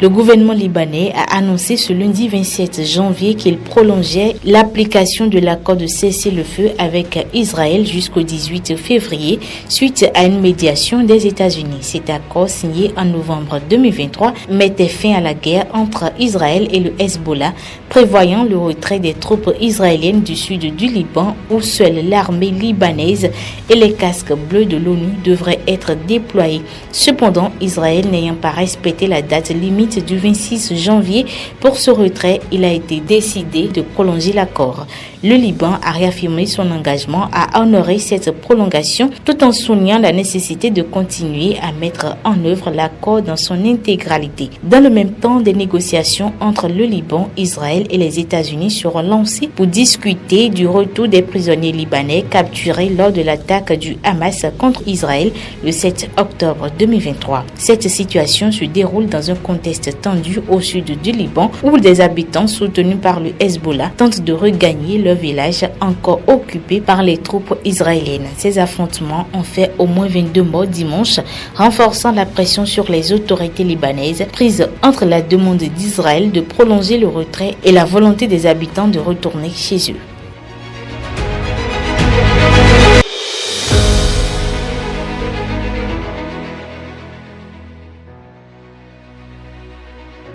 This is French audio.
Le gouvernement libanais a annoncé ce lundi 27 janvier qu'il prolongeait l'application de l'accord de cessez-le-feu avec Israël jusqu'au 18 février suite à une médiation des États-Unis. Cet accord signé en novembre 2023 mettait fin à la guerre entre Israël et le Hezbollah, prévoyant le retrait des troupes israéliennes du sud du Liban où seule l'armée libanaise et les casques bleus de l'ONU devraient être déployés. Cependant, Israël n'ayant pas respecté la date limite du 26 janvier pour ce retrait, il a été décidé de prolonger l'accord. Le Liban a réaffirmé son engagement à honorer cette prolongation tout en soulignant la nécessité de continuer à mettre en œuvre l'accord dans son intégralité. Dans le même temps, des négociations entre le Liban, Israël et les États-Unis seront lancées pour discuter du retour des prisonniers libanais capturés lors de l'attaque du Hamas contre Israël le 7 octobre 2023. Cette situation se déroule dans un contexte tendu au sud du Liban où des habitants soutenus par le Hezbollah tentent de regagner leur village encore occupé par les troupes israéliennes. Ces affrontements ont fait au moins 22 morts dimanche, renforçant la pression sur les autorités libanaises prises entre la demande d'Israël de prolonger le retrait et la volonté des habitants de retourner chez eux.